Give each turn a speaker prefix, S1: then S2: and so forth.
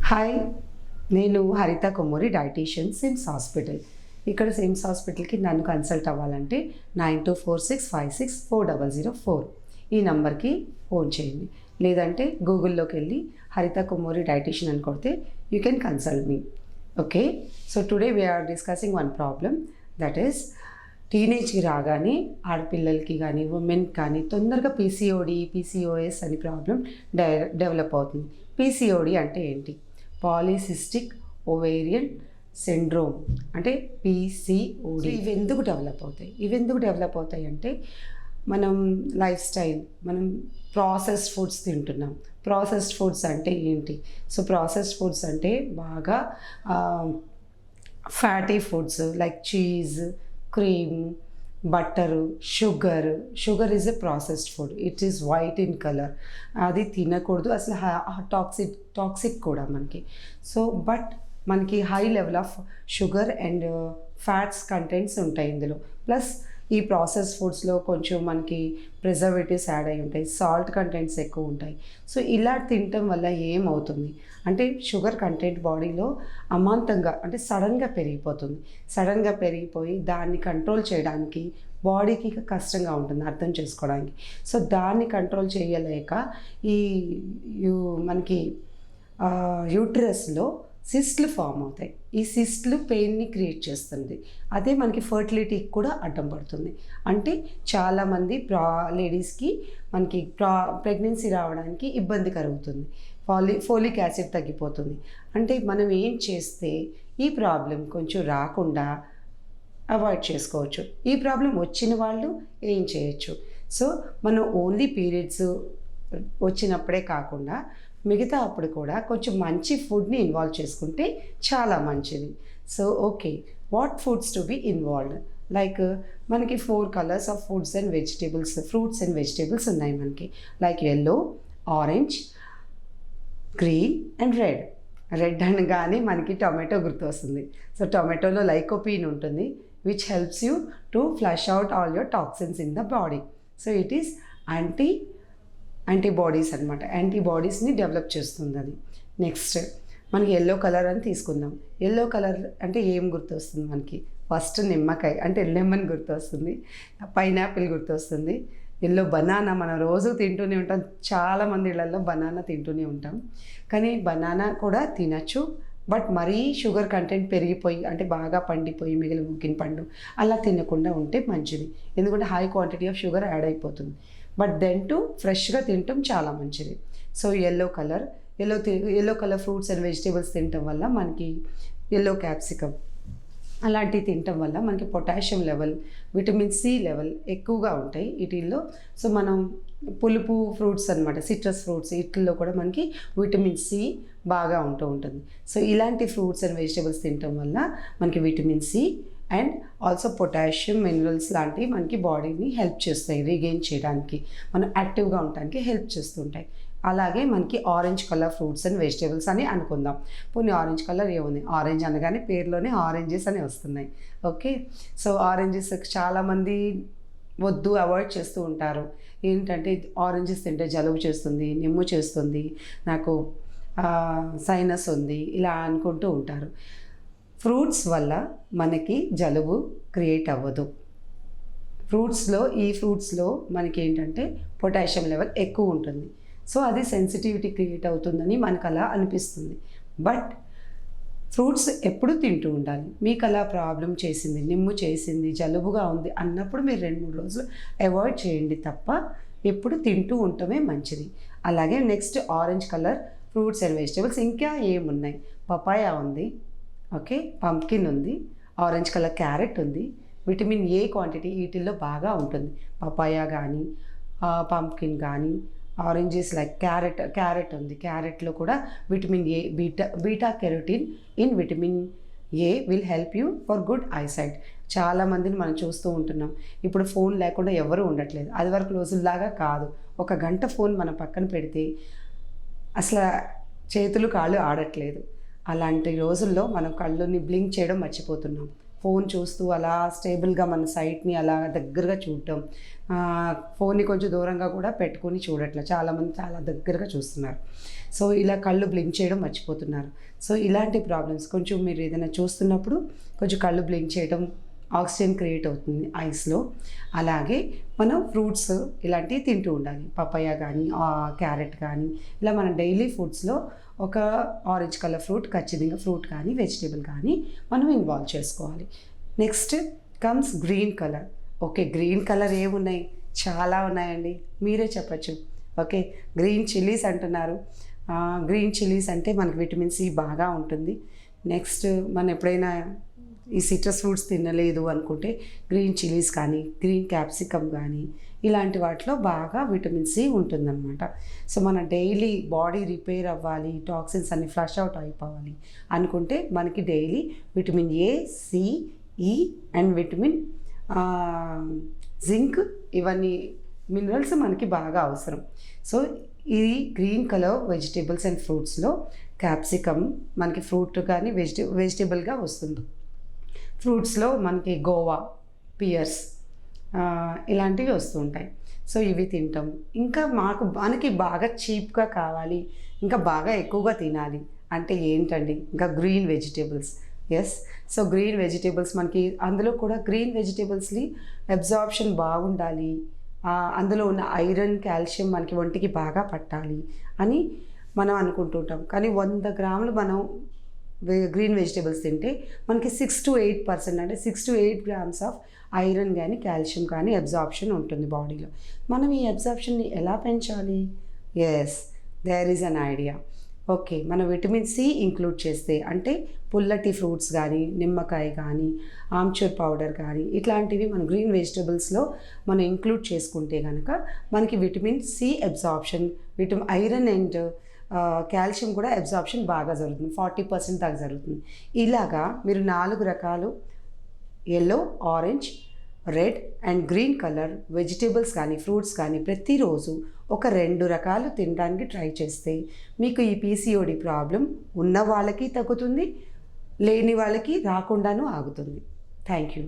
S1: Hi, నేను హరిత Kommuri dietitian sims hospital. ఇక్కడ సిమ్స్ హాస్పిటల్కి నన్ను కన్సల్ట్ అవ్వాలంటే 9246564004 ఈ నంబర్కి ఫోన్ చేయండి. లేదంటే గూగుల్లోకి వెళ్ళి హరిత కొమ్మూరి డైటీషియన్ అని కొడితే you can consult me. Okay, so today we are discussing one problem, that is టీనేజ్కి రాగానే ఆడపిల్లలకి కానీ ఉమెన్కి కానీ తొందరగా పీసీఓఎస్ అని ప్రాబ్లం డెవలప్ అవుతుంది. పీసీఓడి అంటే ఏంటి? పాలిసిస్టిక్ ఓవేరియన్ సిండ్రోమ్ అంటే పీసీఓడి. ఇవి ఎందుకు డెవలప్ అవుతాయి అంటే మనం లైఫ్ స్టైల్, మనం ప్రాసెస్డ్ ఫుడ్స్ తింటున్నాం. ప్రాసెస్డ్ ఫుడ్స్ అంటే ఏంటి? సో ప్రాసెస్డ్ ఫుడ్స్ అంటే బాగా fatty foods like cheese, cream, butter, sugar is a processed food. It is white in colour. అది తినకూడదు అసలు. టాక్సిక్ కూడా మనకి. సో బట్ మనకి high level of sugar and fats contents ఉంటాయి ఇందులో. ప్లస్ ఈ ప్రాసెస్ ఫుడ్స్లో కొంచెం మనకి ప్రిజర్వేటివ్స్ యాడ్ అయి ఉంటాయి, సాల్ట్ కంటెంట్స్ ఎక్కువ ఉంటాయి. సో ఇలా తినటం వల్ల ఏమవుతుంది అంటే షుగర్ కంటెంట్ బాడీలో అమాంతంగా అంటే సడన్గా పెరిగిపోయి దాన్ని కంట్రోల్ చేయడానికి బాడీకి కష్టంగా ఉంటుంది అర్థం చేసుకోవడానికి. సో దాన్ని కంట్రోల్ చేయలేక మనకి యూట్రస్లో సిస్ట్లు ఫామ్ అవుతాయి. ఈ సిస్ట్లు పెయిన్ని క్రియేట్ చేస్తుంది. అదే మనకి ఫర్టిలిటీకి కూడా అడ్డం పడుతుంది. అంటే చాలామంది లేడీస్కి మనకి ప్రెగ్నెన్సీ రావడానికి ఇబ్బంది కలుగుతుంది. ఫోలిక్ యాసిడ్ తగ్గిపోతుంది. అంటే మనం ఏం చేస్తే ఈ ప్రాబ్లం కొంచెం రాకుండా అవాయిడ్ చేసుకోవచ్చు. ఈ ప్రాబ్లం వచ్చిన వాళ్ళు ఏం చేయొచ్చు? సో మనం ఓన్లీ పీరియడ్స్ వచ్చినప్పుడే కాకుండా మిగతా అప్పుడు కూడా కొంచెం మంచి ఫుడ్ని ఇన్వాల్వ్ చేసుకుంటే చాలా మంచిది. So okay, what foods to be involved? Like మనకి 4 colours of fruits and vegetables ఉన్నాయి మనకి. Like yellow, orange, green and red అనగానే మనకి టొమాటో గుర్తొస్తుంది. సో టొమాటోలో లైకోపీన్ ఉంటుంది, which helps you to flush out all your toxins in the body. So it is antibodies అనమాట. యాంటీబాడీస్ని develop చేస్తుంది అది. Next మనకి ఎల్లో కలర్ అని తీసుకుందాం. ఎల్లో కలర్ అంటే ఏం గుర్తొస్తుంది మనకి? ఫస్ట్ నిమ్మకాయ అంటే లెమన్ గుర్తొస్తుంది, పైనాపిల్ గుర్తొస్తుంది, ఎల్లో బనానా మనం రోజు తింటూనే ఉంటాం. చాలామంది ఇళ్లలో బనానా తింటూనే ఉంటాం. కానీ బనానా కూడా తినచ్చు, బట్ మరీ షుగర్ కంటెంట్ పెరిగిపోయి అంటే బాగా పండిపోయి మిగిలి ముగ్గిన పండు అలా తినకుండా ఉంటే మంచిది. ఎందుకంటే high quantity of sugar add అయిపోతుంది. బట్ దెన్ టు ఫ్రెష్గా తినటం చాలా మంచిది. So yellow colour fruits and vegetables తినటం వల్ల మనకి ఎల్లో క్యాప్సికమ్ అలాంటివి తినటం వల్ల మనకి potassium level, vitamin C level ఎక్కువగా ఉంటాయి వీటిల్లో. సో మనం పులుపు ఫ్రూట్స్ అనమాట, సిట్రస్ ఫ్రూట్స్, వీటిల్లో కూడా మనకి విటమిన్ సి బాగా ఉంటుంది. సో ఇలాంటి ఫ్రూట్స్ అండ్ వెజిటేబుల్స్ తినటం వల్ల మనకి vitamin C and also potassium, minerals లాంటివి మనకి బాడీని హెల్ప్ చేస్తాయి రీగెయిన్ చేయడానికి, మనం యాక్టివ్గా ఉండడానికి హెల్ప్ చేస్తుంటాయి. అలాగే మనకి orange colour fruits and vegetables అని అనుకుందాం. పోనీ ఆరెంజ్ కలర్ ఏముంది? ఆరెంజ్ అనగానే పేరులోనే ఆరెంజెస్ అని వస్తున్నాయి. ఓకే, సో ఆరెంజెస్ చాలామంది వద్దు, అవాయిడ్ చేస్తూ ఉంటారు. ఏంటంటే ఆరెంజెస్ తింటే జలుబు చేస్తుంది, నిమ్ము చేస్తుంది, నాకు సైనస్ ఉంది, ఇలా అనుకుంటూ ఉంటారు. ఫ్రూట్స్ వల్ల మనకి జలుబు క్రియేట్ అవ్వదు. ఈ ఫ్రూట్స్లో మనకి ఏంటంటే పొటాషియం లెవెల్ ఎక్కువ ఉంటుంది. సో అది సెన్సిటివిటీ క్రియేట్ అవుతుందని మనకు అలా అనిపిస్తుంది. బట్ ఫ్రూట్స్ ఎప్పుడు తింటూ ఉండాలి. మీకు అలా ప్రాబ్లం చేసింది, నిమ్ము చేసింది, జలుబుగా ఉంది అన్నప్పుడు మీరు 2-3 రోజులు అవాయిడ్ చేయండి తప్ప ఎప్పుడు తింటూ ఉండటమే మంచిది. అలాగే next orange colour fruits and vegetables ఇంకా ఏమున్నాయి? పపాయా ఉంది, ఓకే, పంప్కిన్ ఉంది, ఆరెంజ్ కలర్ క్యారెట్ ఉంది. విటమిన్ ఏ క్వాంటిటీ వీటిల్లో బాగా ఉంటుంది. పపాయా కానీ, పంప్కిన్ కానీ, ఆరెంజెస్ లైక్ క్యారెట్ ఉంది. క్యారెట్లో కూడా vitamin A, beta carotene in vitamin A will help you for good eyesight. చాలామందిని మనం చూస్తూ ఉంటున్నాం. ఇప్పుడు ఫోన్ లేకుండా ఎవరు ఉండట్లేదు. అది వరకు రోజుల్లాగా కాదు. 1 గంట ఫోన్ మన పక్కన పెడితే అసలు చేతులు కాళ్ళు ఆడట్లేదు. అలాంటి రోజుల్లో మనం కళ్ళుని బ్లింక్ చేయడం మర్చిపోతున్నాం. ఫోన్ చూస్తూ అలా స్టేబుల్గా మన సైట్ని అలా దగ్గరగా చూడటం, ఫోన్ని కొంచెం దూరంగా కూడా పెట్టుకొని చూడట్లేదు, చాలామంది చాలా దగ్గరగా చూస్తున్నారు. సో ఇలా కళ్ళు బ్లింక్ చేయడం మర్చిపోతున్నారు. సో ఇలాంటి ప్రాబ్లమ్స్ కొంచెం మీరు ఏదైనా చూస్తున్నప్పుడు కొంచెం కళ్ళు బ్లింక్ చేయడం, ఆక్సిజన్ క్రియేట్ అవుతుంది ఐస్లో. అలాగే మనం ఫ్రూట్స్ ఇలాంటివి తింటూ ఉండాలి. పపాయ కానీ క్యారెట్ కానీ ఇలా మన డైలీ ఫుడ్స్లో ఒక ఆరెంజ్ కలర్ ఫ్రూట్, ఖచ్చితంగా ఫ్రూట్ కానీ వెజిటేబుల్ కానీ మనం ఇన్వాల్వ్ చేసుకోవాలి. Next comes green colour. Okay, green colour ఏమున్నాయి? చాలా ఉన్నాయండి, మీరే చెప్పచ్చు. ఓకే, గ్రీన్ చిల్లీస్ అంటున్నారు. గ్రీన్ చిల్లీస్ అంటే మనకి విటమిన్ సి బాగా ఉంటుంది. నెక్స్ట్ మనం ఎప్పుడైనా ఈ సిట్రస్ ఫ్రూట్స్ తినలేదు అనుకుంటే గ్రీన్ చిల్లీస్ కానీ గ్రీన్ క్యాప్సికమ్ కానీ ఇలాంటి వాటిలో బాగా విటమిన్ సి ఉంటుందన్నమాట. సో మన డైలీ బాడీ రిపేర్ అవ్వాలి, టాక్సిన్స్ అన్ని ఫ్లష్ అవుట్ అయిపోవాలి అనుకుంటే మనకి daily vitamin A, C, E and vitamin zinc, ఇవన్నీ మినరల్స్ మనకి బాగా అవసరం. సో ఇది గ్రీన్ కలర్ వెజిటేబుల్స్ అండ్ ఫ్రూట్స్లో క్యాప్సికమ్ మనకి ఫ్రూట్ కానీ వెజిటేబుల్గా వస్తుంది. ఫ్రూట్స్లో మనకి గోవా, పియర్స్ ఇలాంటివి వస్తుంటాయి. సో ఇవి తింటాం. ఇంకా మనకి బాగా చీప్గా కావాలి, ఇంకా బాగా ఎక్కువగా తినాలి అంటే ఏంటండి? ఇంకా green vegetables. Yes, so green vegetables మనకి అందులో కూడా గ్రీన్ వెజిటేబుల్స్ని అబ్జార్ప్షన్ బాగుండాలి, అందులో ఉన్న ఐరన్, కాల్షియం మనకి ఒంటికి బాగా పట్టాలి అని మనం అనుకుంటుంటాం. కానీ 100 గ్రాములు మనం గ్రీన్ వెజిటేబుల్స్ తింటే మనకి 6 to 8% అంటే 6 to 8 grams ఆఫ్ ఐరన్ కానీ కాల్షియం కానీ అబ్జార్ప్షన్ ఉంటుంది బాడీలో. మనం ఈ అబ్జార్ప్షన్ని ఎలా పెంచాలి? Yes, there is an idea. Okay, మన విటమిన్ సి ఇంక్లూడ్ చేస్తే అంటే పుల్లటి ఫ్రూట్స్ కానీ, నిమ్మకాయ కానీ, ఆమ్చూర్ పౌడర్ కానీ ఇట్లాంటివి మన గ్రీన్ వెజిటేబుల్స్లో మనం ఇంక్లూడ్ చేసుకుంటే కనుక మనకి vitamin C absorption, iron and calcium కూడా అబ్జార్ప్షన్ బాగా జరుగుతుంది, 40% దాకా జరుగుతుంది. ఇలాగా మీరు 4 రకాలు yellow, orange, red and green colour vegetables కానీ ఫ్రూట్స్ కానీ ప్రతిరోజు ఒక 2 రకాలు తినడానికి ట్రై చేస్తే మీకు ఈ పీసీఓడి ప్రాబ్లం ఉన్న వాళ్ళకి తగ్గుతుంది, లేని వాళ్ళకి రాకుండానూ ఆగుతుంది. Thank you.